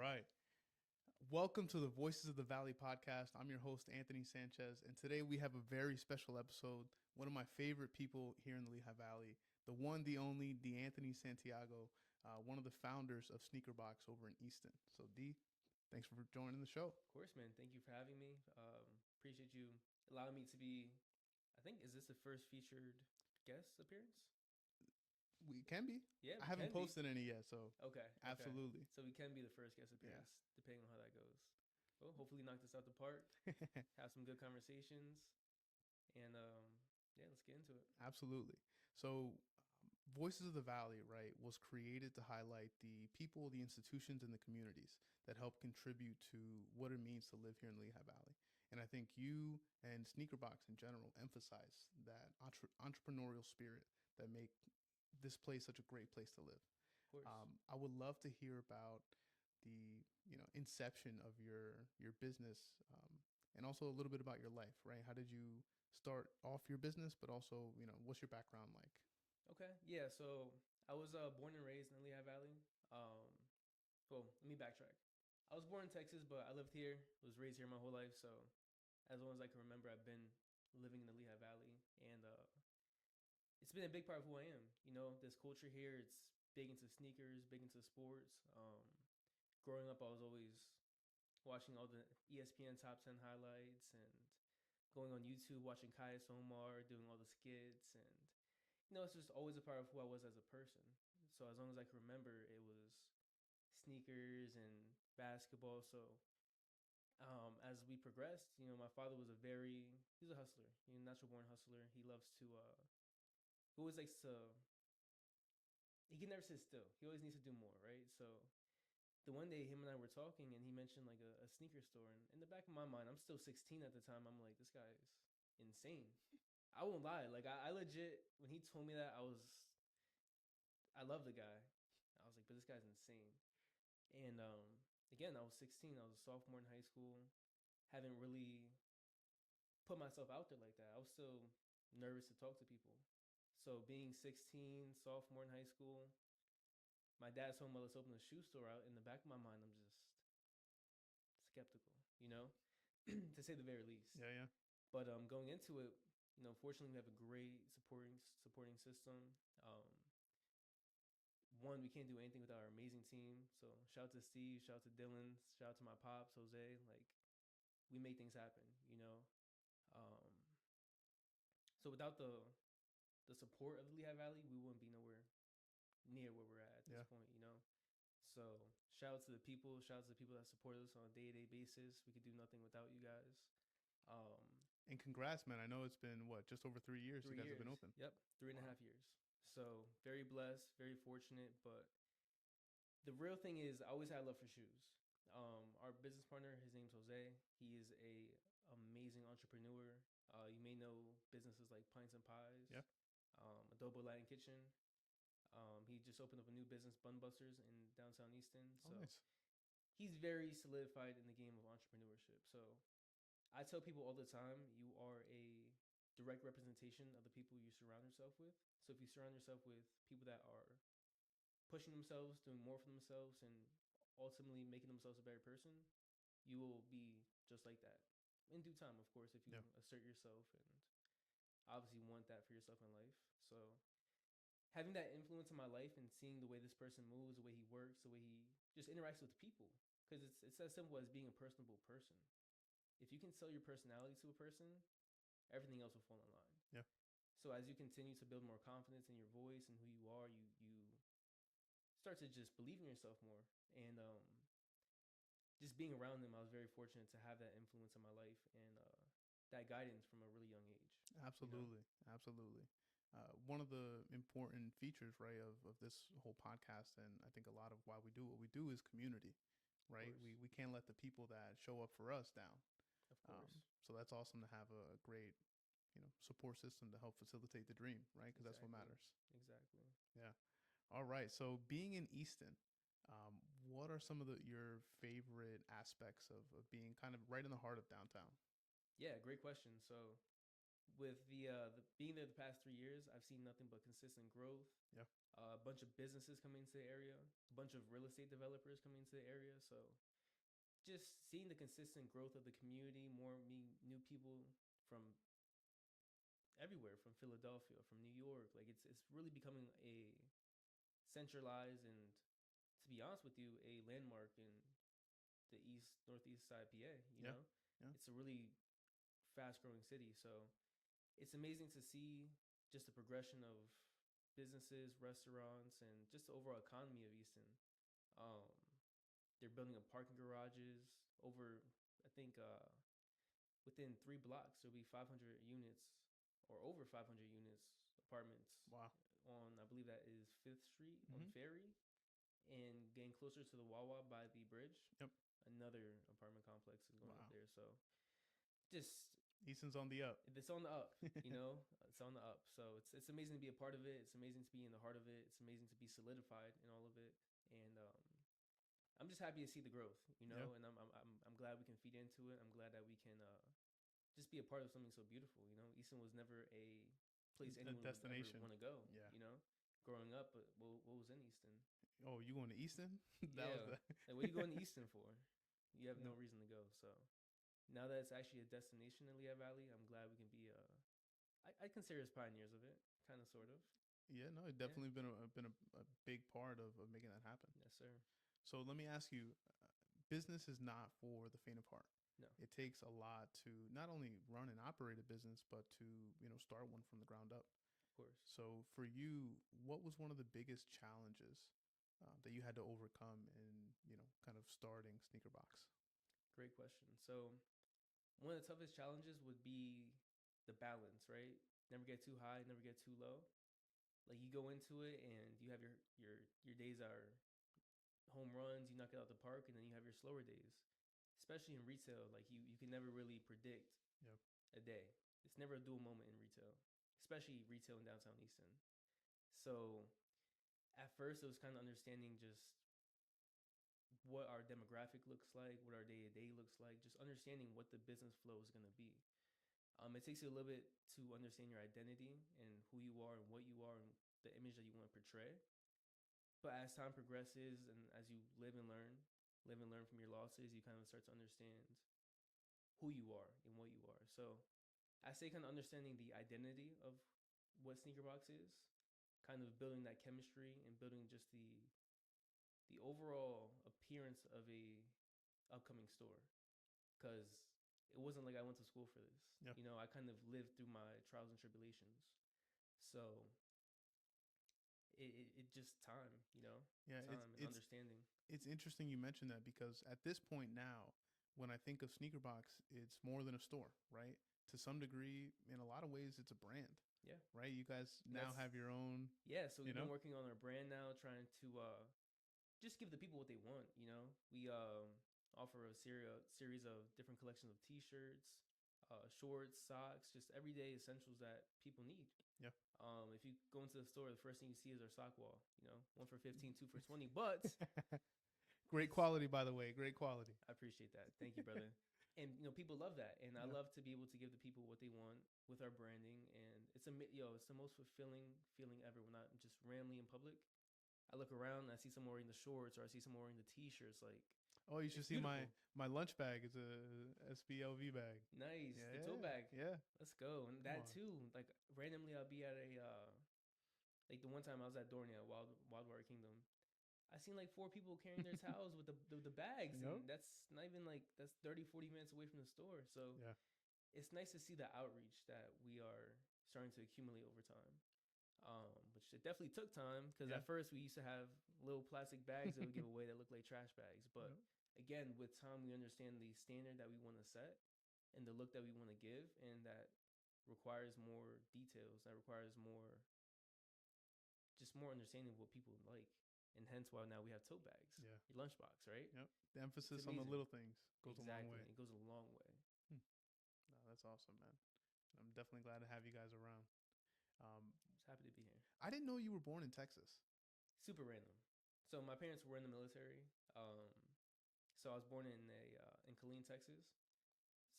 right. Welcome to the Voices of the Valley podcast. I'm your host, Anthony Sanchez, and today we have a very special episode. One of my favorite people here in the Lehigh Valley, the one, the only, D'Anthony Santiago, one of the founders of SNKR Box over in Easton. So, D, thanks for joining the show. Of course, man. Thank you for having me. Appreciate you allowing me to be. I think is this the first featured guest appearance? We can be. Yeah, I we haven't can be. posted any yet, so Okay. absolutely. So we can be the first guest Yeah. appearance, depending on how that goes. Well, hopefully knock this out the park. Have some good conversations, and yeah, let's get into it. Absolutely. So, Voices of the Valley, right, was created to highlight the people, the institutions, and the communities that help contribute to what it means to live here in Lehigh Valley. And I think you and Sneaker Box in general emphasize that entrepreneurial spirit that make this place such a great place to live. Of course. I would love to hear about the inception of your business, and also a little bit about your life. Right? How did you start off your business, but also what's your background like? Okay. Yeah. So I was born and raised in the Lehigh Valley. Um, well, let me backtrack. I was born in Texas, but I lived here. Was raised here my whole life. So as long as I can remember, I've been living in the Lehigh Valley, and it's been a big part of who I am. You know, this culture here, it's big into sneakers, big into sports. Growing up, I was always watching all the ESPN Top 10 highlights and going on YouTube, watching Kaya Somar, doing all the skits. And, you know, it's just always a part of who I was as a person. So as long as I can remember, it was sneakers and basketball. So as we progressed, you know, my father was he's a hustler, you know, natural born hustler. He loves to, he always likes to, he can never sit still. He always needs to do more, right? So the one day him and I were talking and he mentioned like a sneaker store. And in the back of my mind, I'm still 16 at the time. I'm like, this guy is insane. I won't lie. Like, I legit, when he told me that, I love the guy. I was like, but this guy's insane. And again, I was 16. I was a sophomore in high school. Haven't really put myself out there like that. I was still nervous to talk to people. So being 16, sophomore in high school, my dad told me let's open a shoe store out. In the back of my mind, I'm just skeptical, you know, to say the very least. Yeah, yeah. But going into it, you know, fortunately we have a great supporting system. One, we can't do anything without our amazing team. So shout out to Steve, shout out to Dylan, shout out to my pops, Jose. Like we make things happen, you know. Um, so without the support of the Lehigh Valley, we wouldn't be nowhere near where we're at this Yeah. point, you know. So shout out to the people, shout out to the people that support us on a day-to-day basis. We could do nothing without you guys. And congrats, man. I know it's been what, just over 3 years you Three guys have been years. open. Yep, three and a Wow. half years. So very blessed, very fortunate. But the real thing is, I always had love for shoes. Our business partner, his name's Jose. He is a amazing entrepreneur. You may know businesses like Pints and Pies, Yeah. Adobo Latin Kitchen. He just opened up a new business, Bun Busters, in downtown Easton. Oh, So nice. he's very solidified in the game of entrepreneurship. So I tell people all the time, you are a direct representation of the people you surround yourself with. So if you surround yourself with people that are pushing themselves, doing more for themselves, and ultimately making themselves a better person, you will be just like that in due time, of course, if you Yeah. assert yourself and obviously want that for yourself in life. So having that influence in my life and seeing the way this person moves, the way he works, the way he just interacts with people, because it's as simple as being a personable person. If you can sell your personality to a person, everything else will fall in line. Yeah. So as you continue to build more confidence in your voice and who you are, you start to just believe in yourself more. And just being around them, I was very fortunate to have that influence in my life and that guidance from a really young age. You know, Absolutely. Absolutely. One of the important features, right, of this whole podcast, and I think a lot of why we do what we do is community, of right? course, We can't let the people that show up for us down. of course, So that's awesome to have a great, support system to help facilitate the dream, right? Because that's what exactly, matters. exactly. Yeah. All right. So being in Easton, what are some of your favorite aspects of being kind of right in the heart of downtown? Yeah, great question. So with the being there the past 3 years, I've seen nothing but consistent growth. Yeah. A bunch of businesses coming into the area, a bunch of real estate developers coming into the area. So just seeing the consistent growth of the community, more new people from everywhere, from Philadelphia, from New York. Like it's really becoming a centralized and, to be honest with you, a landmark in the northeast side PA. You Yeah. know, Yeah. it's a really fast growing city. So it's amazing to see just the progression of businesses, restaurants, and just the overall economy of Easton. Um, they're building up parking garages over, I think, within 3 blocks, there'll be 500 units or over 500 units, apartments Wow. on, I believe that is 5th Street on Mm-hmm. Ferry, and getting closer to the Wawa by the bridge. Yep. Another apartment complex is going up Wow. there. So just Easton's on the up. it's on the up, it's on the up. So it's amazing to be a part of it. It's amazing to be in the heart of it. It's amazing to be solidified in all of it. And I'm just happy to see the growth, Yeah. and I'm glad we can feed into it. I'm glad that we can just be a part of something so beautiful. Easton was never a place A anyone would ever destination. want to go. Yeah. Growing up, but what was in Easton? Oh, you going to Easton? That Yeah, was the. like what are you going to Easton for? You have Yeah. no reason to go. So now that it's actually a destination in Lehigh Valley, I'm glad we can be. I consider us pioneers of it, kind of, sort of. Yeah, no, it definitely been a big part of making that happen. Yes, sir. So let me ask you, business is not for the faint of heart. No, It takes a lot to not only run and operate a business, but to start one from the ground up. of course. So for you, what was one of the biggest challenges that you had to overcome in kind of starting Sneaker Box? Great question. So one of the toughest challenges would be the balance, right? Never get too high, never get too low. Like you go into it and you have your days are home runs, you knock it out the park, and then you have your slower days. Especially in retail, like you can never really predict Yep. a day. It's never a dual moment in retail, especially retail in downtown Easton. So at first it was kind of understanding just what our demographic looks like, what our day to day looks like, just understanding what the business flow is going to be. It takes you a little bit to understand your identity and who you are and what you are and the image that you want to portray. But as time progresses and as you live and learn from your losses, you kind of start to understand who you are and what you are. So I say kind of understanding the identity of what Sneaker Box is, kind of building that chemistry and building just the overall appearance of a upcoming store. Because it wasn't like I went to school for this. Yeah. I kind of lived through my trials and tribulations. So it just time, Yeah, time and understanding. it's interesting you mentioned that because at this point now, when I think of Sneaker Box, it's more than a store, right? To some degree, in a lot of ways, it's a brand. Yeah. Right. You guys now have your own. Yeah. So we've been working on our brand now, trying to just give the people what they want. We offer a series of different collections of T-shirts, shorts, socks, just everyday essentials that people need. Yeah. If you go into the store, the first thing you see is our sock wall. 1 for 15, 2 for 20. But great quality, by the way. Great quality. I appreciate that. Thank you, brother. And people love that, and I love to be able to give the people what they want with our branding. And it's it's the most fulfilling feeling ever when I'm just randomly in public. I look around and I see someone wearing the shorts, or I see someone wearing the T-shirts. Like, oh, you should see my lunch bag. It's a SBLV bag. Nice, the tote bag. Yeah, let's go. And that too. Like randomly, I'll be at a like the one time I was at Dornia, Wildwater Kingdom. I seen like 4 people carrying their towels with the bags, and that's not even like that's 30, 40 minutes away from the store. So yeah, it's nice to see the outreach that we are starting to accumulate over time. Which it definitely took time because at first we used to have little plastic bags that we give away that look like trash bags. But again, with time, we understand the standard that we want to set and the look that we want to give, and that requires more details. That requires just more understanding of what people like. And hence why now we have tote bags. Yeah. Your lunchbox, right? Yep. The emphasis on the little things goes a long way. It goes a long way. No, that's awesome, man. I'm definitely glad to have you guys around. Just happy to be here. I didn't know you were born in Texas. Super random. So my parents were in the military. So I was born in Killeen, Texas.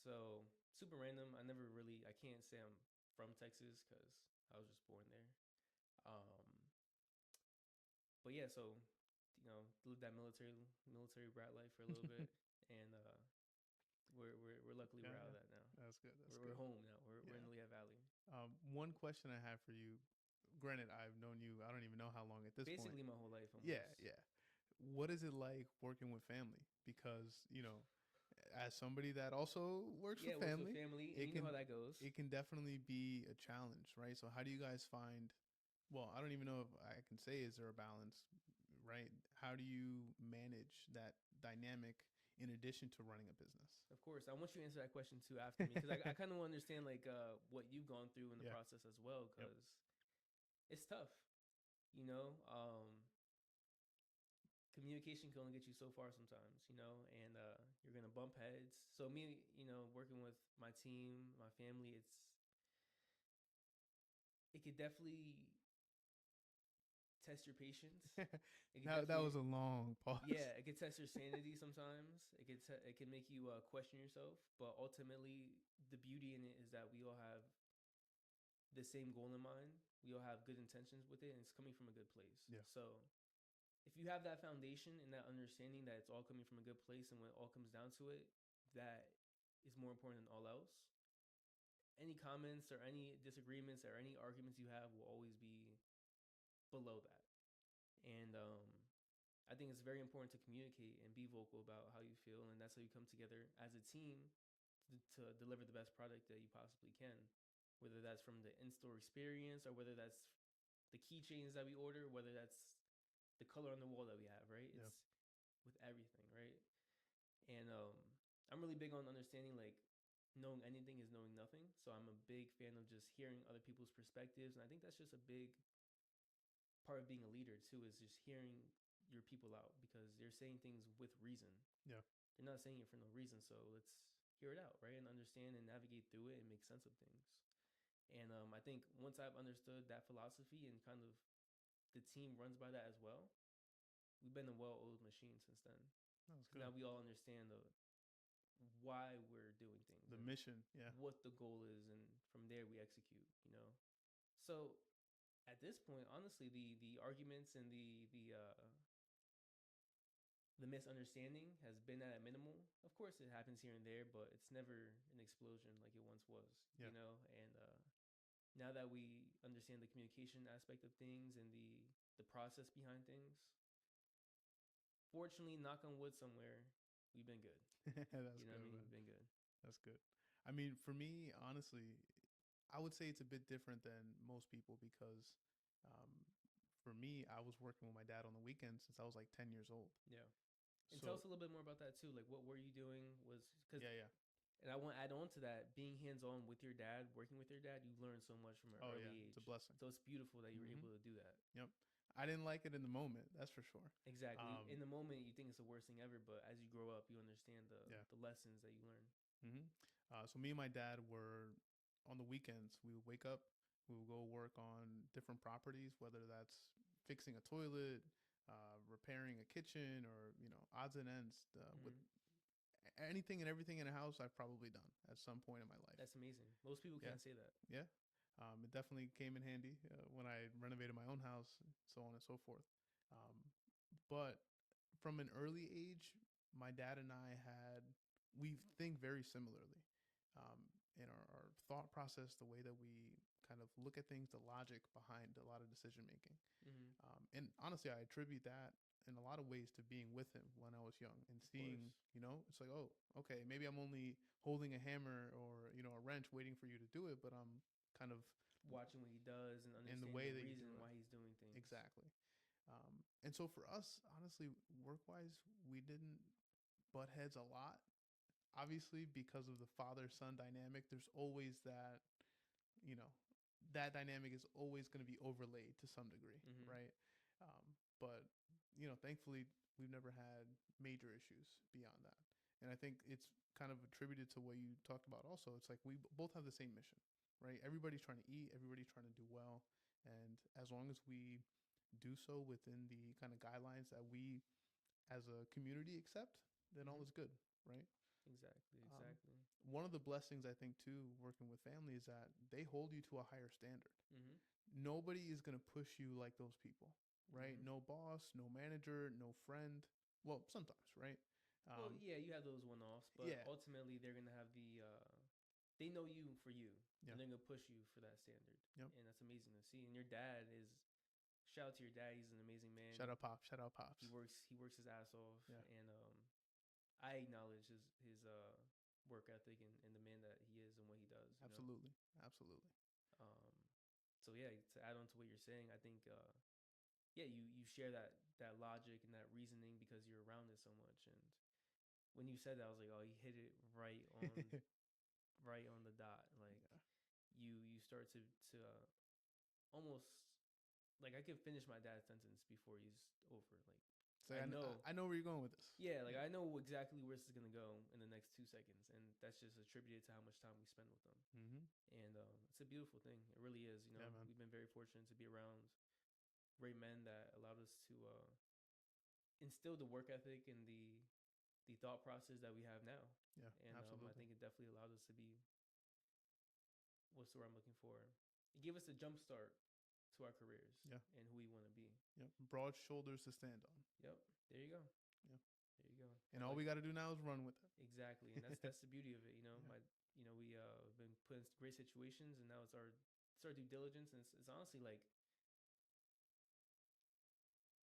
So super random. I can't say I'm from Texas because I was just born there. Um, but yeah, so lived that military brat life for a little bit, and we're luckily Yeah, we're out yeah. of that now. That's good. That's We're good. home now. We're in Yeah. Lehigh Valley. One question I have for you. Granted, I've known you, I don't even know how long at this point. Basically, my whole life Yeah, almost. yeah. What is it like working with family? Because, as somebody that also works Yeah, with it works with family, family, and it you know can how that goes. it can definitely be a challenge, right? So how do you guys find, well, I don't even know if I can say is there a balance, right? How do you manage that dynamic in addition to running a business? Of course, I want you to answer that question too after me because I kind of understand like what you've gone through in the Yeah. process as well Yep. because it's tough. You know, communication can only get you so far sometimes. And you're gonna bump heads. So me, working with my team, my family, it could definitely test your patience. It could That definitely, was a long pause. yeah, it could test your sanity sometimes. It can make you question yourself. But ultimately, the beauty in it is that we all have the same goal in mind. We all have good intentions with it, and it's coming from a good place. Yeah. So if you have that foundation and that understanding that it's all coming from a good place, and when it all comes down to it, that is more important than all else. Any comments or any disagreements or any arguments you have will always be below that. And I think it's very important to communicate and be vocal about how you feel, and that's how you come together as a team to deliver the best product that you possibly can. Whether that's from the in-store experience or whether that's the keychains that we order, whether that's the color on the wall that we have, right? Yeah. It's with everything, right? And I'm really big on understanding like knowing anything is knowing nothing. So I'm a big fan of just hearing other people's perspectives, and I think that's just a big part of being a leader too is just hearing your people out because they're saying things with reason. Yeah. They're not saying it for no reason. So let's hear it out, right? And understand and navigate through it and make sense of things. And I think once I've understood that philosophy and kind of the team runs by that as well, we've been a well-oiled machine since then. That was Because good. now we all understand why we're doing things The and mission. Yeah. what the goal is, and from there we execute. So at this point, honestly, the arguments and the misunderstanding has been at a minimal. Of course, it happens here and there, but it's never an explosion like it once was. Yeah. And now that we understand the communication aspect of things and the process behind things, fortunately, knock on wood somewhere, we've been good. That's You know what good, I mean? man. We've been good. That's good. I mean, for me, honestly, I would say it's a bit different than most people because um, for me, I was working with my dad on the weekends since I was like 10 years old. Yeah. And tell So, us a little bit more about that too. Like, what were you doing? Was because, yeah, yeah. and I want to add on to that. Being hands on with your dad, working with your dad, you learn so much from an Oh, yeah. early It's age. a blessing. So it's beautiful that you were Hmm. able to do that. Yep. I didn't like it in the moment, that's for sure. Exactly. Um, In the moment, you think it's the worst thing ever, but as you grow up, you understand yeah. the lessons that you learn. Hmm. So, me and my dad were on the weekends, we would wake up, we would go work on different properties, whether that's fixing a toilet, repairing a kitchen, or, odds and ends with Hmm. anything and everything in a house I've probably done at some point in my life. That's amazing. Most people Yeah, can't say that. yeah. It definitely came in handy when I renovated my own house, so on and so forth. Um, but from an early age, my dad and I we think very similarly um, in our thought process, the way that we kind of look at things, the logic behind a lot of decision making. Hmm. And honestly, I attribute that in a lot of ways to being with him when I was young and Of course. seeing, it's like, oh, okay, maybe I'm only holding a hammer or, a wrench waiting for you to do it, but I'm kind of Watching what he does and in the understanding way the that you reason do it. why he's doing things. Exactly. And so for us, honestly, work wise, we didn't butt heads a lot. Obviously, because of the father son dynamic, there's always you know, that dynamic is always going to be overlaid to some degree, Hmm. right? But thankfully, we've never had major issues beyond that, and I think it's kind of attributed to what you talked about. Also, it's like we both have the same mission, right? Everybody's trying to eat, everybody's trying to do well, and as long as we do so within the kind of guidelines that we as a community accept, then all Hmm. is good, right? Exactly. Um, Exactly. one of the blessings I think too, working with family, is that they hold you to a higher standard. Mhm. Nobody is going to push you like those people, right? Mhm. No boss, no manager, no friend. Well, sometimes, right? Well, Um, yeah, you have those one-offs, but yeah, ultimately they're gonna have they know you for you, yeah, and they're gonna push you for that standard, yep. and that's amazing to see. And your dad is, shout out to your dad. He's an amazing man. Shout out pops. Shout out pops. He works his ass off, Yeah, and I acknowledge his work ethic and the man that he is and what he does. You know, absolutely, absolutely. um, so yeah. To add on to what you're saying, I think yeah, you share that logic and that reasoning because you're around it so much. And when you said that, I was like, oh, you hit it yeah, right on the dot. Like you start to almost like I could finish my dad's sentence before he's over. Like so I know, I know where you're going with this. yeah, like Yeah. I know exactly where this is gonna go in the next 2 seconds, and that's just attributed to how much time we spend with them. Mm-hmm. And it's a beautiful thing. It really is. Yeah, man. We've been very fortunate to be around great men that allowed us to instill the work ethic and the thought process that we have now. Yeah, And I absolutely. think it definitely allowed us to be, what's the word I'm looking for? It gave us a jump start to our careers Yeah, and who we want to be. yep. Broad shoulders to stand on. Yep. There you go. Yeah, There you go. and And all like we got to do now is run with it. exactly, and that's the beauty of it. Yeah, We been put in great situations, and now it's our due diligence, and it's honestly like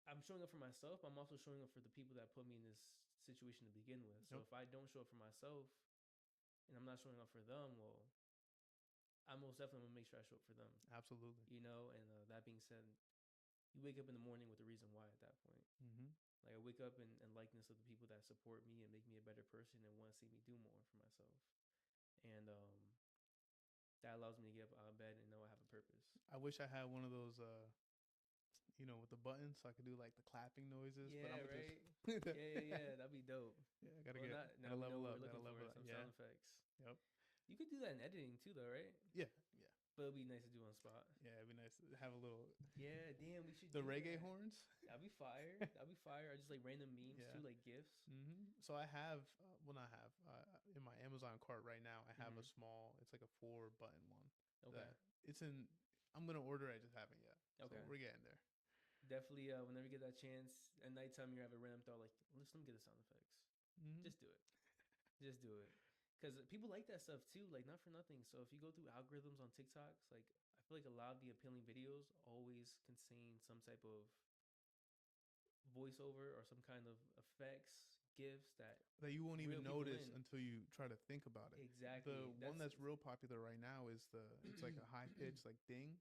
I'm showing up for myself. I'm also showing up for the people that put me in this situation to begin with. So yep, if I don't show up for myself and I'm not showing up for them, well, I most definitely want to make sure I show up for them. absolutely. And that being said, you wake up in the morning with a reason why at that point. Mm-hmm. Like I wake up in likeness of the people that support me and make me a better person and want to see me do more for myself. And that allows me to get up out of bed and know I have a purpose. I wish I had one of those, with the buttons, so I could do like the clapping noises. But I'm Yeah, gonna just, right. Yeah. That'd be dope. yeah, Well, not now gotta we know level what up, we're gotta looking for. level up. Some Yeah, sound effects. yep, You could do that in editing too, though, right? yeah, yeah, But it'd be nice to do on spot. yeah. It'd be nice to have a little Yeah, damn, we should the do reggae that. horns. That'd be fire. That'd be fire. Or just like random memes Yeah. too, like gifs. So I have, well, not have, in my Amazon cart right now. I have a Mm-hmm. small. It's like a 4 button one. Okay. That it's in. I'm gonna order. I just haven't yet. So Okay. we're getting there. Definitely. Whenever you get that chance at nighttime, you have a random thought like, let me get the sound effects. Mm-hmm. Just do it. Just do it. Because people like that stuff too. Like not for nothing. So if you go through algorithms on TikToks, like I feel like a lot of the appealing videos always contain some type of voiceover or some kind of effects, gifts that That you won't reel even people notice in. until you try to think about it. The Exactly. one that's real popular right now is it's like a high pitch like ding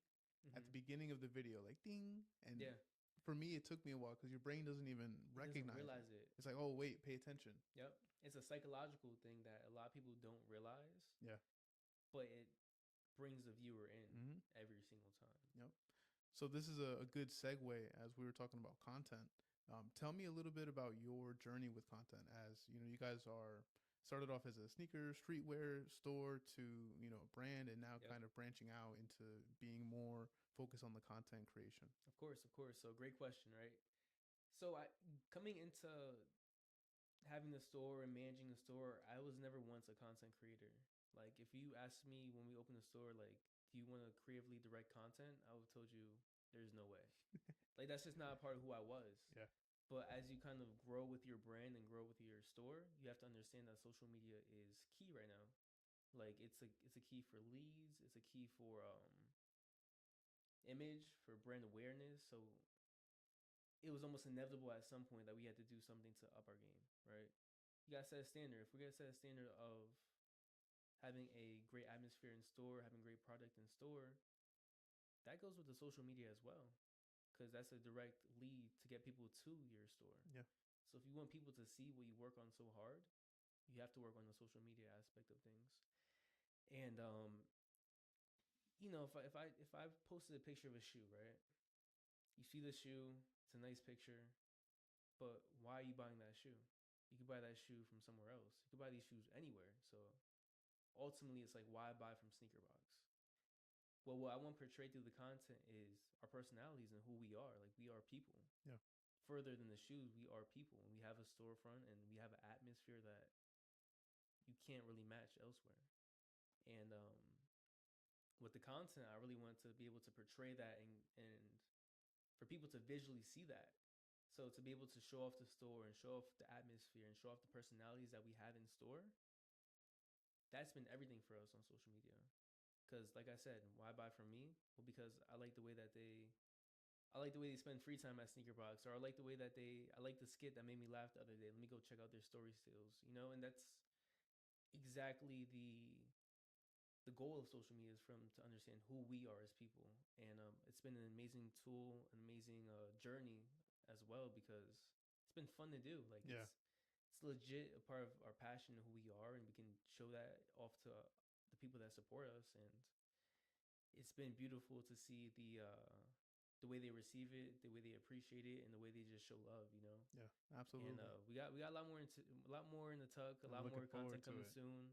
at the Mm-hmm. beginning of the video, like ding. And Yeah. for me, it took me a while because your brain doesn't even It doesn't recognize it. realize it. It's like, oh wait, pay attention. Yep. It's a psychological thing that a lot of people don't realize, Yeah. but it brings the viewer in Mm-hmm. every single time. Yep. So this is a good segue as we were talking about content. Tell me a little bit about your journey with content. As you guys are started off as a sneaker streetwear store to a brand, and now Yep. kind of branching out into being more focused on the content creation. Of course, of course. So great question, right? So I coming into having the store and managing the store, I was never once a content creator. Like if you asked me when we opened the store, like, do you want to creatively direct content? I would have told you there's no way. Like that's just not a part of who I was. Yeah. But as you kind of grow with your brand and grow with your store, you have to understand that social media is key right now. Like it's a key for leads, it's a key for image, for brand awareness. So it was almost inevitable at some point that we had to do something to up our game, right? You gotta set a standard. If we're gonna set a standard of having a great atmosphere in store, having great product in store, that goes with the social media as well, because that's a direct lead to get people to your store. Yeah. So if you want people to see what you work on so hard, you have to work on the social media aspect of things. And if I posted a picture of a shoe, right? You see the shoe, it's a nice picture, but why are you buying that shoe? You could buy that shoe from somewhere else. You could buy these shoes anywhere. So ultimately, it's like why buy from Sneaker Box? Well, what I want portrayed through the content is our personalities and who we are. Like we are people. Yeah. Further than the shoes, we are people. And we have a storefront and we have an atmosphere that you can't really match elsewhere. And with the content, I really want to be able to portray that and for people to visually see that. So to be able to show off the store and show off the atmosphere and show off the personalities that we have in store, that's been everything for us on social media. Because like I said, why buy from me? Well, because I like the way that I like the way they spend free time at Sneaker Box, or I like the way that I like the skit that made me laugh the other day. Let me go check out their story stills, and that's exactly the goal of social media is from to understand who we are as people, and it's been an amazing tool, an amazing journey as well because it's been fun to do. Like Yeah. it's legit a part of our passion and who we are, and we can show that off to the people that support us, and it's been beautiful to see the way they receive it, the way they appreciate it, and the way they just show love. Yeah, And absolutely. we got a lot more in the tuck, a I'm lot looking more forward content to coming it. soon.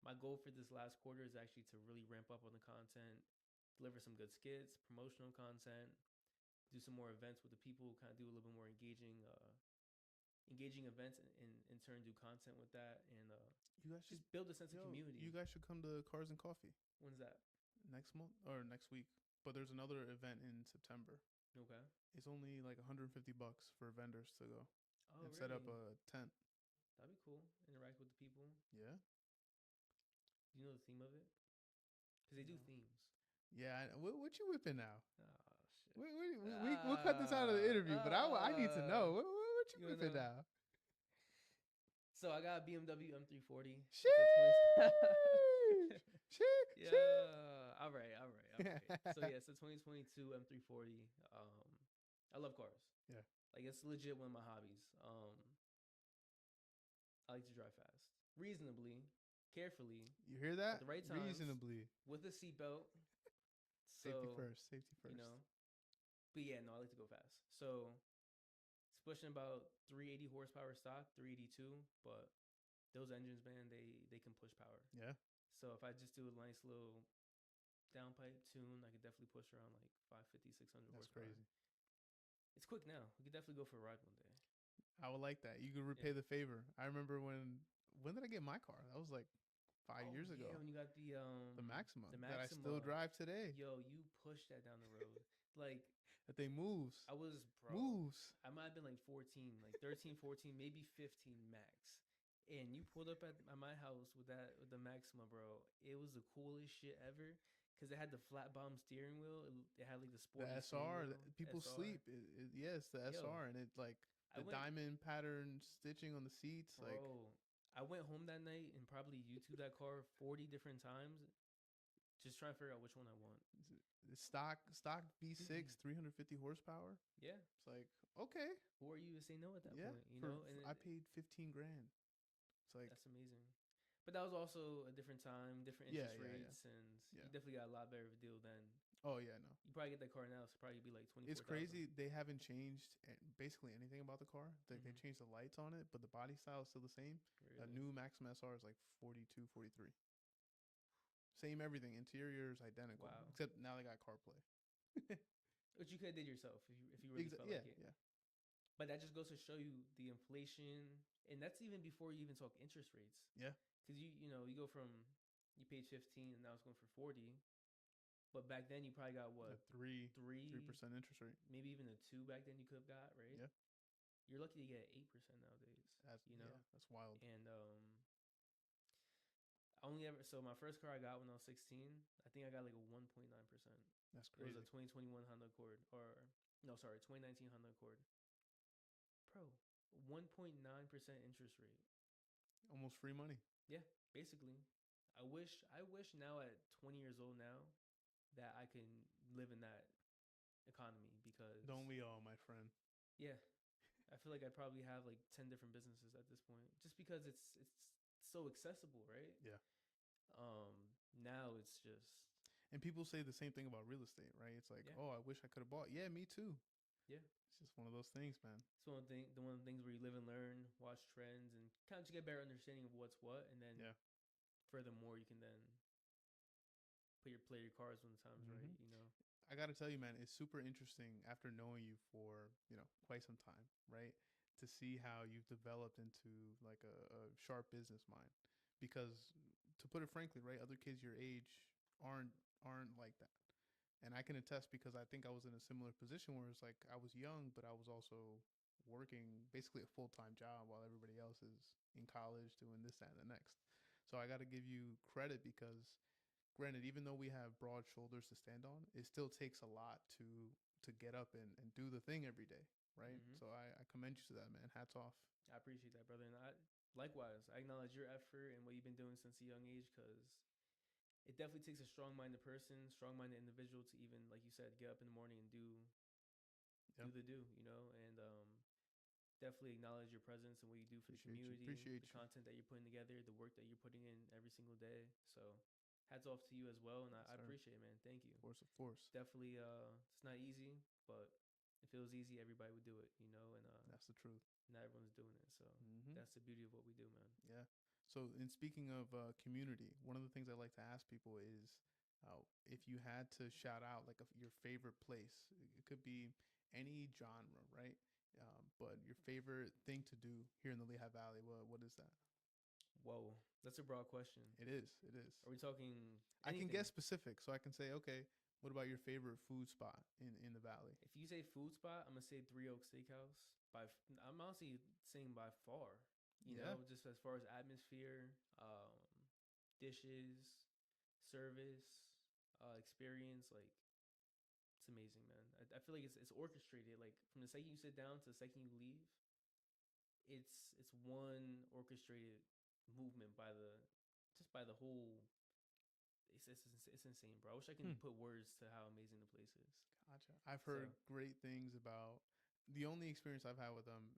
My goal for this last quarter is actually to really ramp up on the content, deliver some good skits, promotional content, do some more events with the people, kind of do a little bit more engaging events, and in turn do content with that, and You guys should, just build a sense of yo, community. you guys should come to Cars and Coffee When's that? next month or next week. But there's another event in September. Okay. It's only like $150 for vendors to go Oh, and set up really? a tent. That'd be cool. Interact with the people. Yeah. Do you know the theme of it? Because they do No. themes. Yeah. What you whipping now? Oh shit. We'll cut this out of the interview, but I need to know what you You wanna whipping know? now. So I got a BMW M340. It's Sheesh. Yeah. All right. So yeah, it's a 2022 M340. I love cars. Yeah. Like it's legit one of my hobbies. I like to drive fast, reasonably, carefully, You hear at that? the right times, Reasonably. with a seatbelt. Safety So first. Safety first. But yeah, no, I like to go fast. So it's pushing about 380 horsepower stock, 382, but those engines, man, they can push power. Yeah. So if I just do a nice little downpipe tune, I could definitely push around like 550, 600 That's horsepower. crazy. It's quick now. We could definitely go for a ride one day. I would like that. You could repay the favor. I remember when did I get my car? That was like 5 years ago. Yeah, when you got The Maxima the that I still drive today. Yo, you pushed that down the road. Like That thing moves. I was Moves. I might have been like 14, like 13, 14, maybe 15 max. And you pulled up at my house with the Maxima, bro. It was the coolest shit ever because it had the flat bottom steering wheel. It had like the The sporty SR. steering wheel. People SR. sleep. Yes, the Yo, SR, and it like the diamond pattern stitching on the seats. bro. Like I went home that night and probably YouTube that car 40 different times, just trying to figure out which one I want. stock V6, 350 horsepower. Yeah, it's like okay. Who are you to say no at that point? And I paid 15 grand. It's like that's amazing. But that was also a different time, different interest rates, and you Yeah. definitely got a lot better of a deal then. Oh yeah, no. You probably get that car now, so probably be like 24,000. It's crazy. They haven't changed basically anything about the car. They changed the lights on it, but the body style is still the same. A Really? new Maxima SR is like 42, 43. Same everything. Interior is identical. Wow. Except now they got CarPlay. Which you could have did yourself if you really felt like it. Yeah. But that just goes to show you the inflation, and that's even before you even talk interest rates. Yeah. Because you go from you paid 15 and now it's going for 40. But back then you probably got what? A 3% interest rate. Maybe even a 2 back then you could have got, right? Yeah. You're lucky to get 8% nowadays. Yeah, that's wild. And so my first car I got when I was 16, I think I got like a 1.9%. That's crazy. It was a 2021 Honda Accord, 2019 Honda Accord. Bro, 1.9% interest rate. Almost free money. Yeah, basically. I wish now at 20 years old now that I can live in that economy because don't we all, my friend? Yeah. I feel like I'd probably have like 10 different businesses at this point just because it's so accessible, right? Yeah. Now it's just and people say the same thing about real estate, right? It's like, oh, I wish I could have bought. Yeah, me too. Yeah. It's just one of those things, man. It's one of the things where you live and learn, watch trends, and kind of just get a better understanding of what's what, and then furthermore, you can then play your cards when the time's right. I gotta tell you, man, it's super interesting after knowing you for quite some time, right? To to see how you've developed into like a sharp business mind. Because to put it frankly, right, other kids your age aren't aren't like that. And I can attest because I think I was in a similar position where it's like I was young, but I was also working basically a full time job while everybody else is in college doing this, that, and the next. So I got to give you credit because, granted, even though we have broad shoulders to stand on, it still takes a lot to get up and do the thing every day, right? Mm-hmm. So I commend you to that, man. Hats off. I appreciate that, brother. And likewise, I acknowledge your effort and what you've been doing since a young age because it definitely takes a strong-minded person, strong-minded individual to even, like you said, get up in the morning and do Yep. the do, and definitely acknowledge your presence and what you do for the Appreciate you. community, Appreciate the you. content that you're putting together, the work that you're putting in every single day. So, hats off to you as well, and Yes, I sir. appreciate it, man. Thank you. Of course, of course. Definitely, it's not easy, but if it was easy, everybody would do it, and That's the truth. not everyone's doing it. So Mm-hmm. that's the beauty of what we do, man. Yeah. So, in speaking of community, one of the things I like to ask people is if you had to shout out like your favorite place, it could be any genre, right? But your favorite thing to do here in the Lehigh Valley, what is that? Whoa, that's a broad question. It is. It is. Are we talking I can anything? get specific, so I can say, okay, what about your favorite food spot in the valley? If you say food spot, I'm gonna say Three Oak Steakhouse. I'm honestly saying by far. Yeah. Just as far as atmosphere, dishes, service, experience, like it's amazing, man. I feel like it's orchestrated. Like from the second you sit down to the second you leave, it's one orchestrated movement by the whole. It's insane, bro. I wish I can Hmm. put words to how amazing the place is. Gotcha. I've So heard great things about. The only experience I've had with them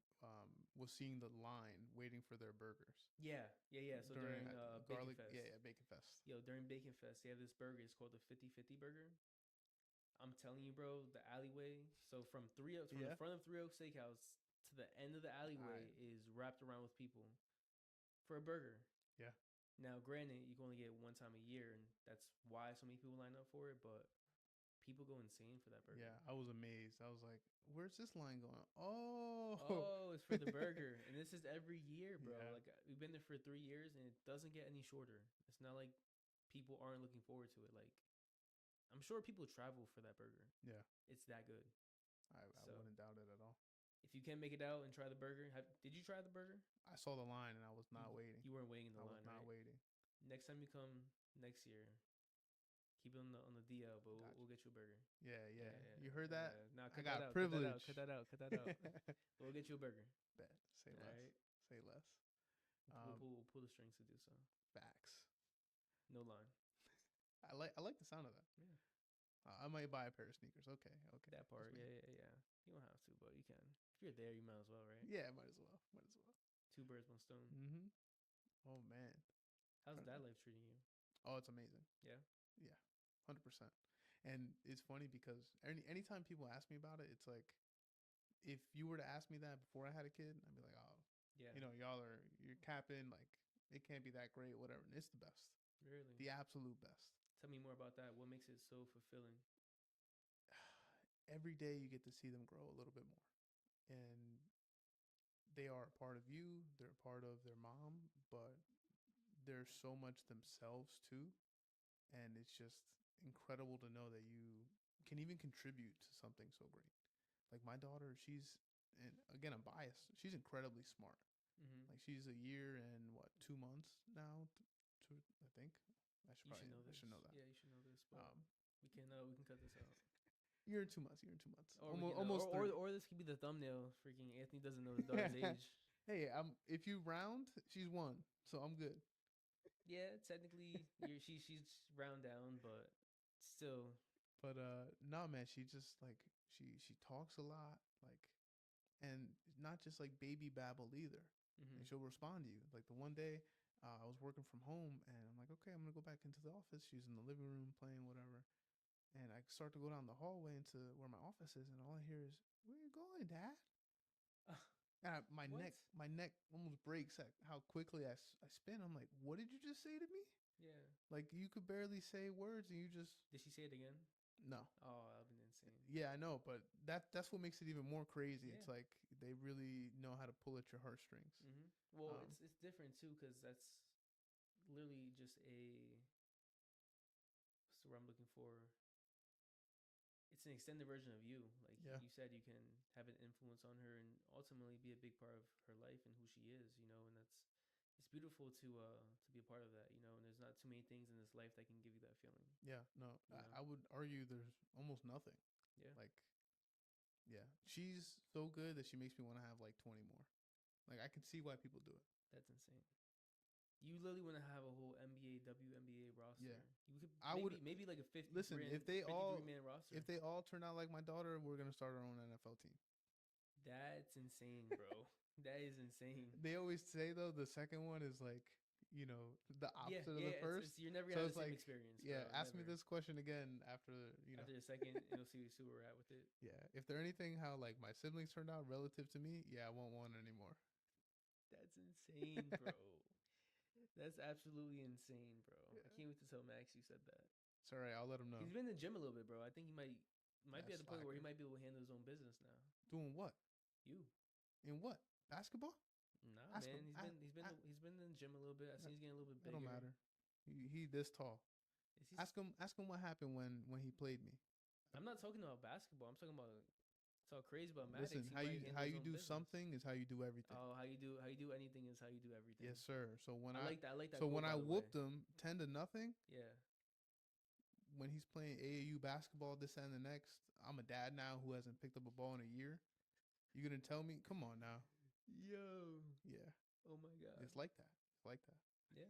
was seeing the line waiting for their burgers yeah. So during during Bacon garlic. Fest, Yeah, Bacon Fest. during Bacon Fest, they have this burger. It's called the 50/50 burger. I'm telling you, bro, the alleyway. So from the Yeah. front of Three Oak Steakhouse to the end of the alleyway I, is wrapped around with people for a burger. yeah. Now, granted, you can only get it one time a year, and that's why so many people line up for it. But people go insane for that burger. Yeah. I was amazed. I was like, "Where's this line going?" Oh. Oh, it's for the burger, and this is every year, bro. Yeah. Like we've been there for 3 years, and it doesn't get any shorter. It's not like people aren't looking forward to it. Like I'm sure people travel for that burger. Yeah. It's that good. I So wouldn't doubt it at all. if you can't make it out and try the burger, did you try the burger? I saw the line and I was not waiting. You weren't waiting in the I was line, not right? waiting. Next time you come next year, keep it on the DL, but Gotcha. we'll get you a burger. Yeah, yeah. Yeah. You heard that? Nah, I cut that got out. privilege. Cut that out. Cut that out. Cut that out. We'll get you a burger. Bet. Say All less. right. Say less. We'll pull the strings to do so. Facts. No line. I like the sound of that. Yeah. I might buy a pair of sneakers. Okay. Okay. That part. That's me. Yeah. You don't have to, but you can. If you're there, you might as well, right? Yeah, might as well. Might as well. Two birds, one stone. Mm-hmm. Oh man. How's that life treating you? Oh, it's amazing. Yeah. Yeah. 100%. And it's funny because anytime people ask me about it, it's like if you were to ask me that before I had a kid, I'd be like, oh, Yeah. you're capping, like it can't be that great, whatever. And it's the best. Really? The absolute best. Tell me more about that. What makes it so fulfilling? Every day you get to see them grow a little bit more. And they are a part of you, they're a part of their mom, but they're so much themselves too. And it's just incredible to know that you can even contribute to something so great. Like my daughter, and again, I'm biased. She's incredibly smart. Mm-hmm. Like she's a year and 2 months now. I think I should know that. Yeah, you should know this. But Um, we can cut this out. year and 2 months. Year and 2 months. Or Almost. or this could be the thumbnail. Freaking Anthony doesn't know his daughter's age. Hey, if you round, she's 1, so I'm good. Yeah, technically, she's round down, but still. But no, man, she just like she talks a lot, like, and not just like baby babble either. Mm-hmm. And she'll respond to you. Like the one day, I was working from home, and I'm like, okay, I'm gonna go back into the office. She's in the living room playing whatever, and I start to go down the hallway into where my office is, and all I hear is, "Where you going, Dad?" My What? neck almost breaks at how quickly I spin. I'm like, what did you just say to me? Yeah. Like you could barely say words, and you just Did she say it again? No. Oh, that'd been insane. Yeah, I know, but that's what makes it even more crazy. Yeah. It's like they really know how to pull at your heartstrings. Well, Um, it's different too because that's literally just a what's the word I'm looking for? It's an extended version of you. Like yeah, you said, you can have an influence on her and ultimately be a big part of her life and who she is. You know, and that's it's beautiful to be a part of that. You know, and there's not too many things in this life that can give you that feeling. yeah. No, You know, I would argue there's almost nothing. yeah, Like, yeah, she's so good that she makes me want to have like 20 more. Like, I can see why people do it. that's insane. You literally want to have a whole NBA, WNBA roster. Yeah, You could I would maybe like a listen 53 if they 53 all man roster. if they all turn out like my daughter, we're gonna start our own NFL team. That's insane, bro. That is insane. They always say though the second one is like the Yeah, opposite of the yeah. first. It's you're never gonna So have it's the same like experience, bro. yeah, ask me Never. this question again after After the second, and you'll see where we're at with it. yeah. If they're anything how like my siblings turned out relative to me, yeah, I won't want anymore. That's insane, bro. That's absolutely insane, bro. I Yeah. can't wait to tell Max you said that. It's all right. I'll let him know. He's been in the gym a little bit, bro. I think he might be That at the point where he slacker. might be able to handle his own business now. Doing what? You. In what? Basketball? Nah, Ask him. man. He's been in the gym a little bit. I seen he's getting a little bit It bigger. don't matter. He this tall. Is he? Ask him. Ask him what happened when he played me. I'm not talking about basketball. I'm talking about talk crazy about Maddox. Listen, He might how handle his you own do business. something is how you do everything. Oh, how you do anything is how you do everything. Yes, sir. So when I like that. I like that so when quote, I by the way. whooped him 10-0, Yeah. when he's playing AAU basketball, this and the next, I'm a dad now who hasn't picked up a ball in a year. You gonna tell me? Come on now. Yo. Yeah, Oh my god. it's like that. It's like that. Yeah.